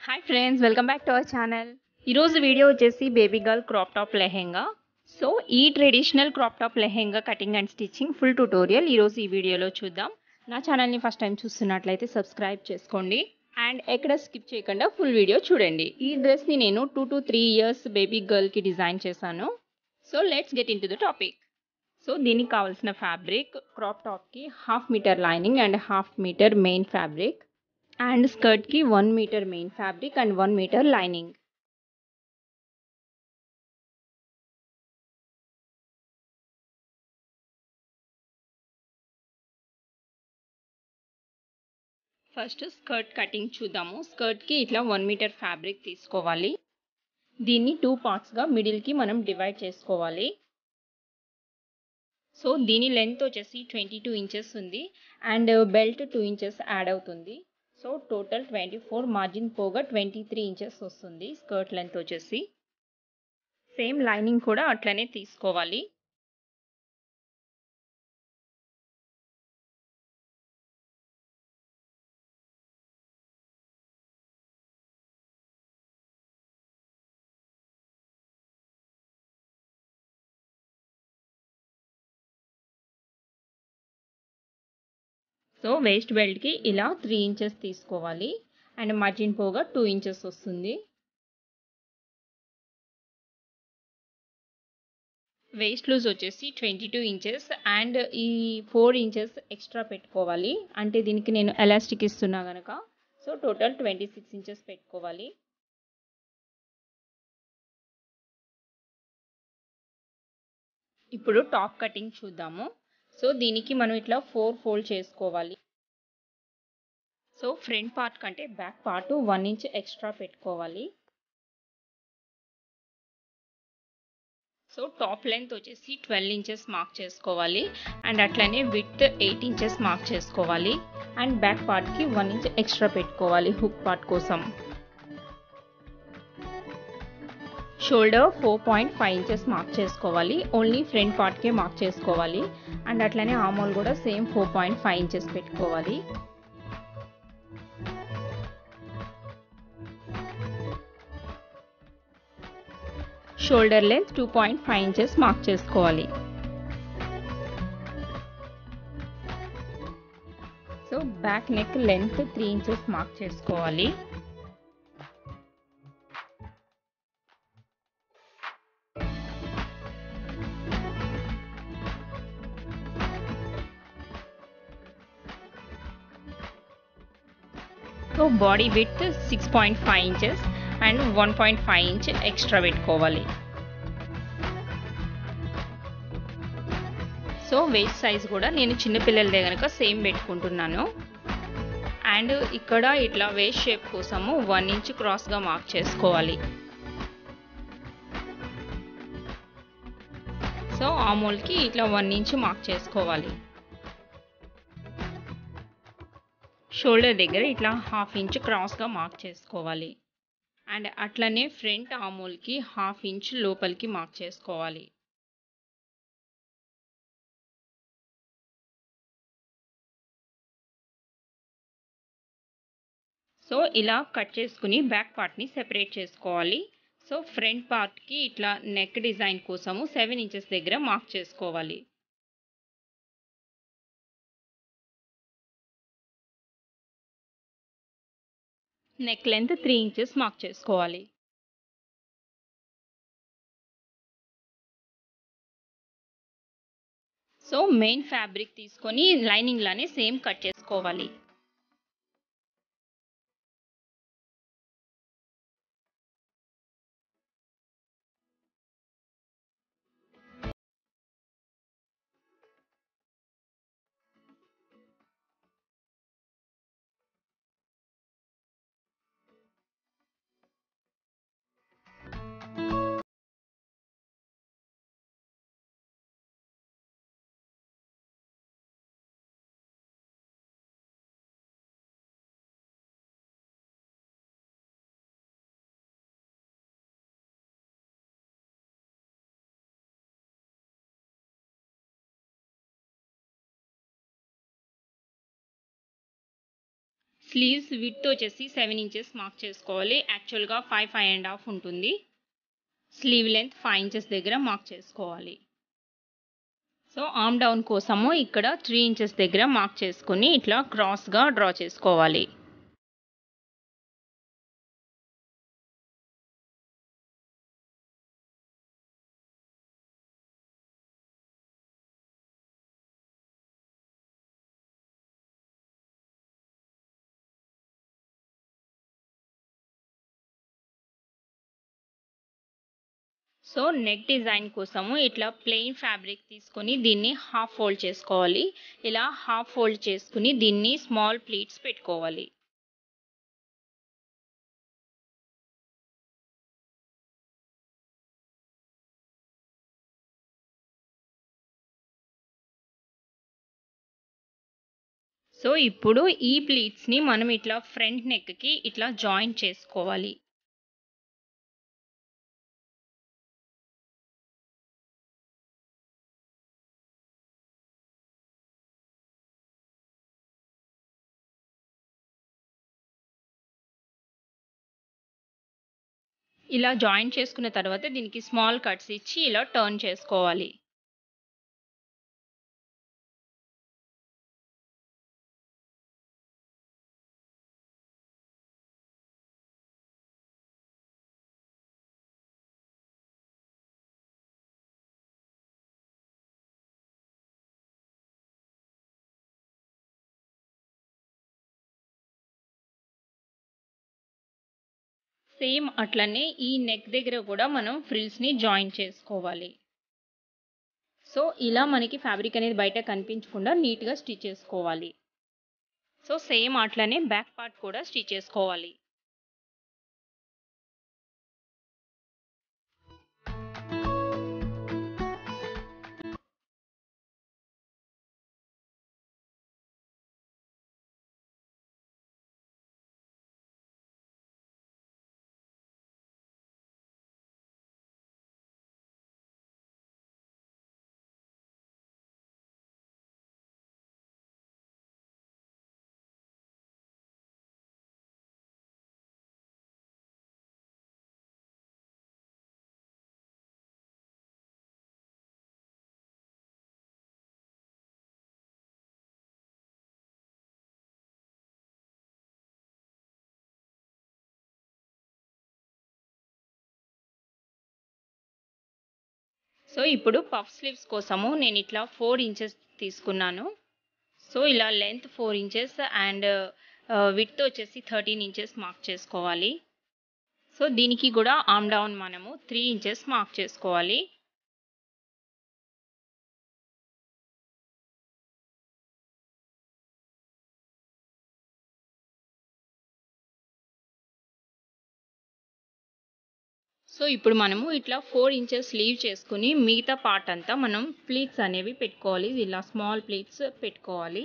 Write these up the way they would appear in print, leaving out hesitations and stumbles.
Hi friends, welcome back to our channel. ఈరోజు video వచ్చేసి baby girl crop top lehenga. So ఈ traditional crop top lehenga cutting and stitching full tutorial ఈరోజు ఈ వీడియోలో చూద్దాం. నా ఛానల్ని ఫస్ట్ టైం చూస్తున్నట్లయితే సబ్స్క్రైబ్ చేసుకోండి అండ్ ఎక్కడ స్కిప్ చేయకుండా ఫుల్ వీడియో చూడండి. ఈ డ్రెస్ని నేను 2 to 3 ఇయర్స్ బేబీ గర్ల్కి డిజైన్ చేశాను. So let's get into the topic. సో దీనికి కావాల్సిన ఫ్యాబ్రిక్ క్రాప్ టాప్కి 1/2 metre lining and 1/2 metre main fabric and స్కర్ట్కి 1 metre main fabric and 1 metre lining. First skirt cutting చూద్దాము. స్కర్ట్కి ఇట్లా 1 మీటర్ ఫ్యాబ్రిక్ తీసుకోవాలి. దీన్ని 2 పార్ట్స్గా మిడిల్కి మనం డివైడ్ చేసుకోవాలి. సో దీని లెంత్ వచ్చేసి 22 ఇంచెస్ ఉంది అండ్ బెల్ట్ 2 ఇంచెస్ యాడ్ అవుతుంది. సో టోటల్ 24, మార్జిన్ పోగా 23 ఇంచెస్ వస్తుంది స్కర్ట్ లెంత్ వచ్చేసి. సేమ్ లైనింగ్ కూడా అట్లనే తీసుకోవాలి. సో వేస్ట్ బెల్ట్కి ఇలా 3 ఇంచెస్ తీసుకోవాలి అండ్ మార్జిన్ పోగా 2 ఇంచెస్ వస్తుంది. వేస్ట్ లూజ్ వచ్చేసి 22 ఇంచెస్ అండ్ ఈ 4 ఇంచెస్ ఎక్స్ట్రా పెట్టుకోవాలి. అంటే దీనికి నేను ఎలాస్టిక్ ఇస్తున్నా కనుక. సో టోటల్ 26 ఇంచెస్ పెట్టుకోవాలి. ఇప్పుడు టాప్ కటింగ్ చూద్దాము. సో దీనికి మనం ఇట్లా 4 ఫోల్డ్ చేసుకోవాలి. సో ఫ్రంట్ పార్ట్ కంటే బ్యాక్ పార్ట్ 1 ఇంచ్ ఎక్స్ట్రా పెట్టుకోవాలి. సో టాప్ లెంత్ వచ్చేసి 12 ఇంచెస్ మార్క్ చేసుకోవాలి అండ్ అట్లనే విడ్త్ 8 ఇంచెస్ మార్క్ చేసుకోవాలి అండ్ బ్యాక్ పార్ట్కి 1 ఇంచ్ ఎక్స్ట్రా పెట్టుకోవాలి హుక్ పార్ట్ కోసం. షోల్డర్ 4.5 ఇంచెస్ మార్క్ చేసుకోవాలి. ఓన్లీ ఫ్రంట్ పార్ట్కే మార్క్ చేసుకోవాలి అండ్ అట్లనే ఆర్మోల్ కూడా సేమ్ 4.5 ఇంచెస్ పెట్టుకోవాలి. షోల్డర్ లెంత్ 2.5 ఇంచెస్ మార్క్ చేసుకోవాలి. So back neck length 3 inches mark చేసుకోవాలి. So body width 6.5 inches and 1.5 inch extra పెట్టుకోవాలి. సో వేస్ట్ సైజ్ కూడా నేను చిన్నపిల్లలదే కనుక సేమ్ పెట్టుకుంటున్నాను అండ్ ఇక్కడ ఇట్లా వేస్ట్ షేప్ కోసము 1 ఇంచ్ క్రాస్గా మార్క్ చేసుకోవాలి. సో ఆమోల్కి ఇట్లా 1 ఇంచ్ మార్క్ చేసుకోవాలి. షోల్డర్ దగ్గర ఇట్లా 1/2 ఇంచ్ క్రాస్గా మార్క్ చేసుకోవాలి అండ్ అట్లనే ఫ్రంట్ ఆమోల్కి 1/2 ఇంచ్ లోపలికి మార్క్ చేసుకోవాలి. సో ఇలా కట్ చేసుకుని బ్యాక్ పార్ట్ని సెపరేట్ చేసుకోవాలి. సో ఫ్రంట్ పార్ట్కి ఇట్లా నెక్ డిజైన్ కోసము 7 ఇంచెస్ దగ్గర మార్క్ చేసుకోవాలి. నెక్ లెంత్ 3 ఇంచెస్ మార్క్ చేసుకోవాలి. సో మెయిన్ ఫ్యాబ్రిక్ తీసుకొని లైనింగ్ లానే సేమ్ కట్ చేసుకోవాలి. స్లీవ్స్ విడ్త్ వచ్చేసి 7 ఇంచెస్ మార్క్ చేసుకోవాలి. యాక్చువల్గా 5.5 ఉంటుంది. స్లీవ్ లెంత్ 5 ఇంచెస్ దగ్గర మార్క్ చేసుకోవాలి. సో ఆర్మ్ డౌన్ కోసము ఇక్కడ 3 ఇంచెస్ దగ్గర మార్క్ చేసుకుని ఇట్లా క్రాస్గా డ్రా చేసుకోవాలి. సో నెక్ డిజైన్ కోసము ఇట్లా ప్లెయిన్ ఫ్యాబ్రిక్ తీసుకొని దీన్ని హాఫ్ ఫోల్డ్ చేసుకోవాలి. ఇలా హాఫ్ ఫోల్డ్ చేసుకుని దీన్ని స్మాల్ ప్లీట్స్ పెట్టుకోవాలి. సో ఇప్పుడు ఈ ప్లీట్స్ని మనం ఇట్లా ఫ్రంట్ నెక్కి ఇట్లా జాయింట్ చేసుకోవాలి. ఇలా జాయింట్ చేసుకున్న తర్వాత దీనికి స్మాల్ కట్స్ ఇచ్చి ఇలా టర్న్ చేసుకోవాలి. సేమ్ అట్లనే ఈ నెక్ దగ్గర కూడా మనం ఫ్రిల్స్ని జాయిన్ చేసుకోవాలి. సో ఇలా మనకి ఫ్యాబ్రిక్ అనేది బయట కనిపించకుండా నీట్గా స్టిచ్ చేసుకోవాలి. సో సేమ్ అట్లనే బ్యాక్ పార్ట్ కూడా స్టిచ్ చేసుకోవాలి. సో ఇప్పుడు పఫ్ స్లీవ్స్ కోసము నేను ఇట్లా 4 ఇంచెస్ తీసుకున్నాను. సో ఇలా లెంత్ 4 ఇంచెస్ అండ్ విడ్త్ వచ్చేసి 13 ఇంచెస్ మార్క్ చేసుకోవాలి. సో దీనికి కూడా ఆర్మ్ డౌన్ మనము 3 ఇంచెస్ మార్క్ చేసుకోవాలి. సో ఇప్పుడు మనము ఇట్లా 4 ఇంచెస్ స్లీవ్ చేసుకుని మిగతా పార్ట్ అంతా మనం ప్లీట్స్ అనేవి పెట్టుకోవాలి. ఇలా స్మాల్ ప్లీట్స్ పెట్టుకోవాలి.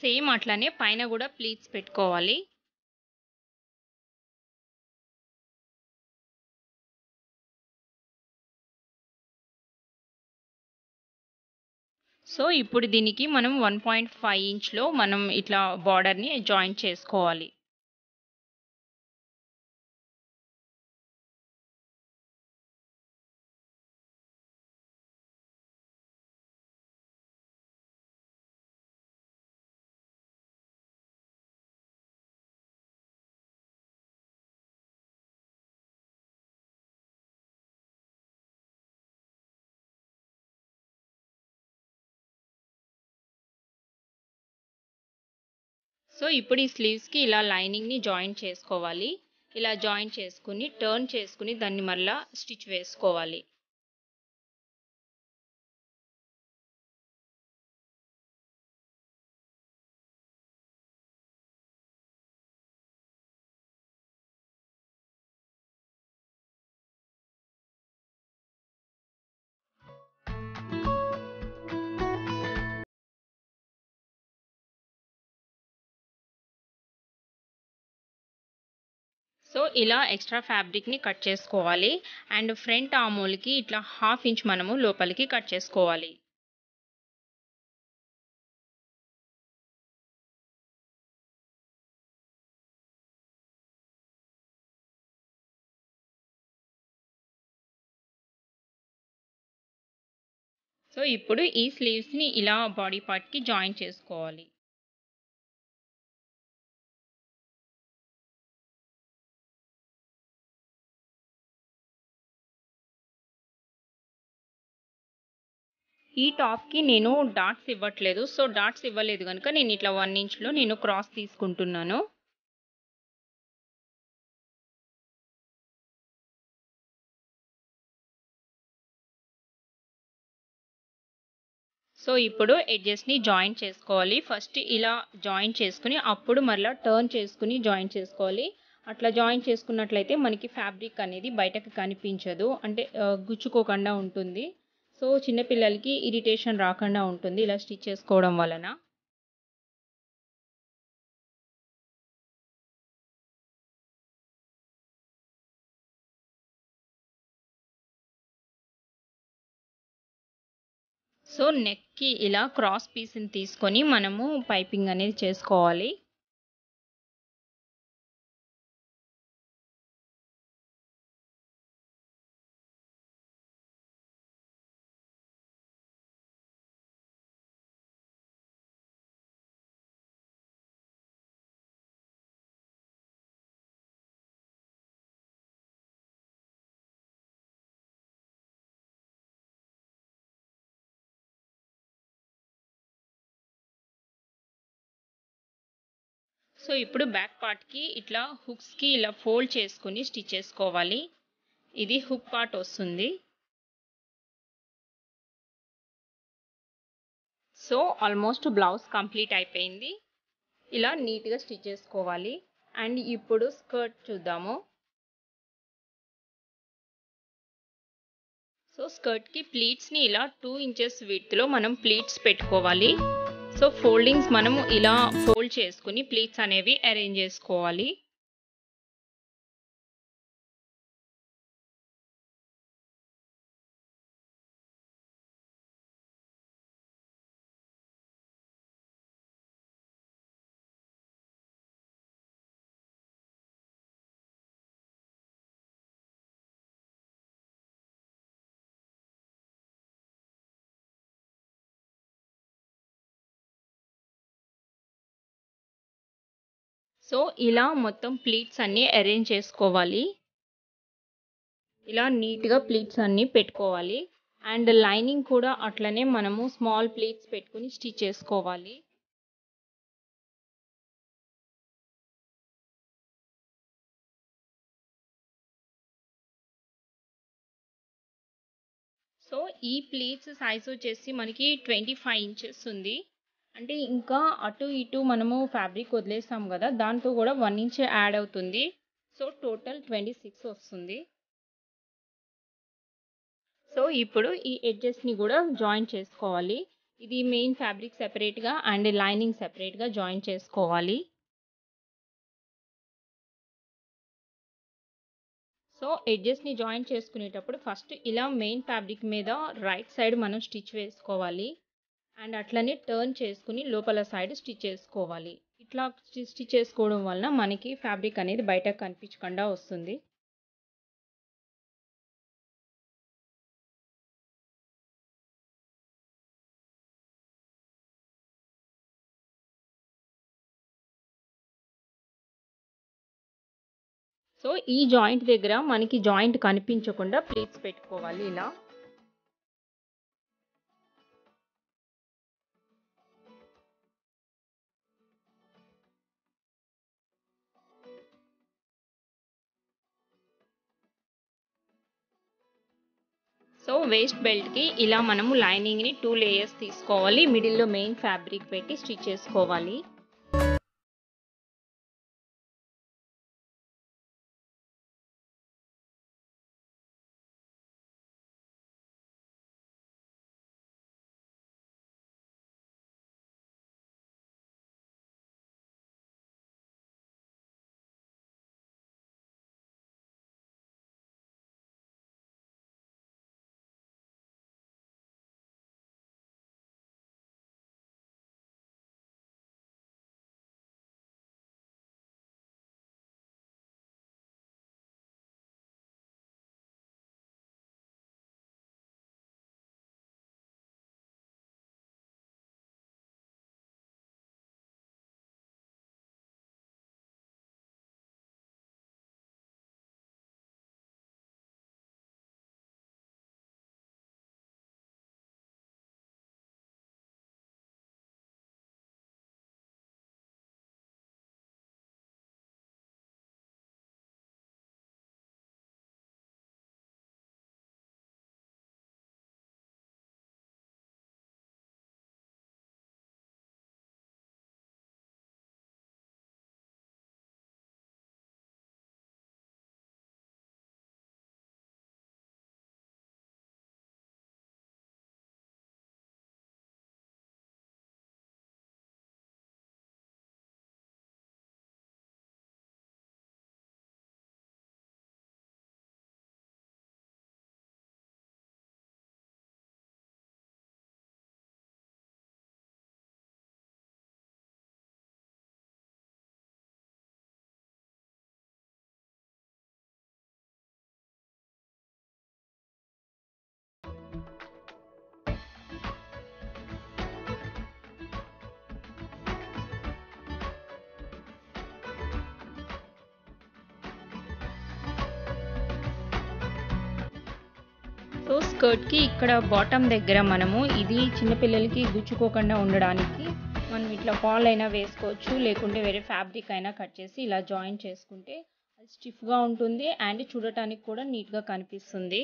సేమ్ అట్లనే పైన కూడా ప్లీట్స్ పెట్టుకోవాలి. సో ఇప్పుడు దీనికి మనం 1.5 ఇంచ్లో మనం ఇట్లా బార్డర్ని జాయింట్ చేసుకోవాలి. సో ఇప్పుడు ఈ స్లీవ్స్కి ఇలా లైనింగ్ని జాయింట్ చేసుకోవాలి. ఇలా జాయింట్ చేసుకుని టర్న్ చేసుకుని దాన్ని మళ్ళీ స్టిచ్ వేసుకోవాలి. సో ఇలా ఎక్స్ట్రా ఫ్యాబ్రిక్ని కట్ చేసుకోవాలి. అండ్ ఫ్రంట్ ఆర్మోల్కి ఇట్లా 1/2 ఇంచ్ మనము లోపలికి కట్ చేసుకోవాలి. సో ఇప్పుడు ఈ స్లీవ్స్‌ని ఇలా బాడీ పార్ట్‌కి జాయిన్ చేసుకోవాలి. ఈ టాప్‌కి నేను డాట్స్ ఇవ్వట్లేదు. సో డాట్స్ ఇవ్వలేదు గనుక నేను ఇట్లా 1 ఇంచ్‌లో నేను క్రాస్ తీసుకుంటున్నాను. సో ఇప్పుడు ఎడ్జెస్‌ని జాయిన్ చేసుకోవాలి. ఫస్ట్ ఇలా జాయిన్ చేసుకొని అప్పుడు మరలా టర్న్ చేసుకొని జాయిన్ చేసుకోవాలి. అట్లా జాయిన్ చేసుకున్నట్లయితే మనకి ఫ్యాబ్రిక్ అనేది బయటకి కనిపించదు. అంటే గుచ్చుకోకుండా ఉంటుంది. సో చిన్న పిల్లలకి ఇరిటేషన్ రాకుండా ఉంటుంది ఇలా స్టిచ్ చేసుకోవడం వలన. సో నెక్‌కి ఇలా క్రాస్ పీస్‌ని తీసుకొని మనము పైపింగ్ అనేది చేసుకోవాలి. సో ఇప్పుడు బ్యాక్ పార్ట్‌కి ఇట్లా హుక్స్‌కి ఇలా ఫోల్డ్ చేసుకొని స్టిచ్ చేసుకోవాలి. ఇది హుక్ పార్ట్ వస్తుంది. సో ఆల్మోస్ట్ బ్లౌజ్ కంప్లీట్ అయిపోయింది. ఇలా నీట్‌గా స్టిచ్ చేసుకోవాలి. అండ్ ఇప్పుడు స్కర్ట్ చూద్దాము. సో స్కర్ట్‌కి ప్లీట్స్‌ని ఇలా 2 ఇంచెస్ విడ్త్‌లో మనం ప్లీట్స్ పెట్టుకోవాలి. సో ఫోల్డింగ్స్ మనము ఇలా ఫోల్డ్ చేసుకొని ప్లీట్స్ అనేవి అరేంజ్ చేసుకోవాలి. సో ఇలా మొత్తం ప్లీట్స్ అన్నీ అరేంజ్ చేసుకోవాలి. ఇలా నీట్‌గా ప్లీట్స్ అన్నీ పెట్టుకోవాలి. అండ్ లైనింగ్ కూడా అట్లనే మనము స్మాల్ ప్లీట్స్ పెట్టుకొని స్టిచ్ చేసుకోవాలి. సో ఈ ప్లీట్స్ సైజ్ వచ్చేసి మనకి 25 ఇంచెస్ ఉంది. అంటే ఇంకా అటు ఇటు మనము ఫ్యాబ్రిక్ వదిలేసాం గదా! దాంతో గూడా 1 ఇంచ్ యాడ్ అవుతుంది. సో టోటల్ 26 వస్తుంది. సో ఇప్పుడు ఈ ఎడ్జెస్‌ని గూడా జాయిన్ చేసుకోవాలి. ఇది మెయిన్ ఫ్యాబ్రిక్ సెపరేట్‌గా అండ్ లైనింగ్ సెపరేట్‌గా జాయిన్ చేసుకోవాలి. సో ఎడ్జెస్‌ని జాయిన్ చేసుకునేటప్పుడు ఫస్ట్ ఇలా మెయిన్ ఫ్యాబ్రిక్ మీద రైట్ సైడ్ మనం స్టిచ్ వేసుకోవాలి. అండ్ అట్లనే టర్న్ చేసుకొని లోపల సైడ్ స్టిచ్ చేసుకోవాలి. ఇట్లా స్టిచ్ చేసుకోవడం వలన మనకి ఫ్యాబ్రిక్ అనేది బయటకు కనిపించకుండా వస్తుంది. సో ఈ జాయింట్ దగ్గర మనకి జాయింట్ కనిపించకుండా ప్లీట్స్ పెట్టుకోవాలి ఇలా. సో వేస్ట్ బెల్ట్‌కి ఇలా మనము లైనింగ్‌ని 2 లేయర్స్ తీసుకోవాలి. మిడిల్‌లో మెయిన్ ఫ్యాబ్రిక్ పెట్టి స్టిచ్ చేసుకోవాలి. సో స్కర్ట్కి ఇక్కడ బాటమ్ దగ్గర మనము ఇది చిన్నపిల్లలకి గుచ్చుకోకుండా ఉండడానికి మనం ఇట్లా ఫాల్ అయినా వేసుకోవచ్చు, లేకుంటే వేరే ఫ్యాబ్రిక్ అయినా కట్ చేసి ఇలా జాయిన్ చేసుకుంటే అది స్టిఫ్గా ఉంటుంది అండ్ చూడటానికి కూడా నీట్గా కనిపిస్తుంది.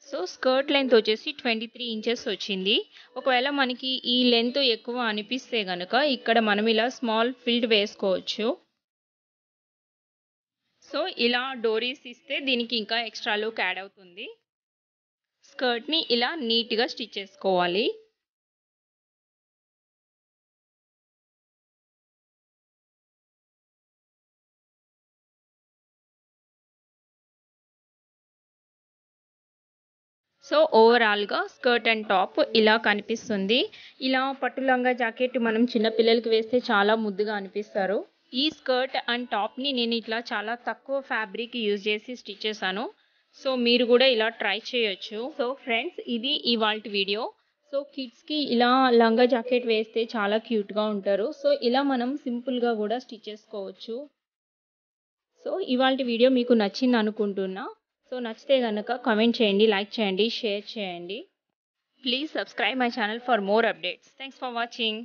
సో స్కర్ట్ లెంత్ వచ్చేసి 23 ఇంచెస్ వచ్చింది. ఒకవేళ మనకి ఈ లెంత్ ఎక్కువ అనిపిస్తే కనుక ఇక్కడ మనం ఇలా స్మాల్ ఫిల్డ్ వేసుకోవచ్చు. సో ఇలా డోరీస్ ఇస్తే దీనికి ఇంకా ఎక్స్ట్రా లుక్ యాడ్ అవుతుంది. స్కర్ట్ని ఇలా నీట్గా స్టిచ్ చేసుకోవాలి. సో ఓవరాల్గా స్కర్ట్ అండ్ టాప్ ఇలా కనిపిస్తుంది. ఇలా పట్టు లంగా జాకెట్ మనం చిన్నపిల్లలకి వేస్తే చాలా ముద్దుగా అనిపిస్తారు. ఈ స్కర్ట్ అండ్ టాప్ని నేను ఇట్లా చాలా తక్కువ ఫ్యాబ్రిక్ యూజ్ చేసి స్టిచ్ చేశాను. సో మీరు కూడా ఇలా ట్రై చేయొచ్చు. సో ఫ్రెండ్స్, ఇది ఇవాల్టి వీడియో. సో కిడ్స్కి ఇలా లంగా జాకెట్ వేస్తే చాలా క్యూట్గా ఉంటారు. సో ఇలా మనం సింపుల్గా కూడా స్టిచ్ చేసుకోవచ్చు. సో ఇవాల్టి వీడియో మీకు నచ్చింది అనుకుంటున్నా. సో నచ్చితే కనుక కామెంట్ చేయండి, లైక్ చేయండి, షేర్ చేయండి. Please subscribe my channel for more updates. Thanks for watching.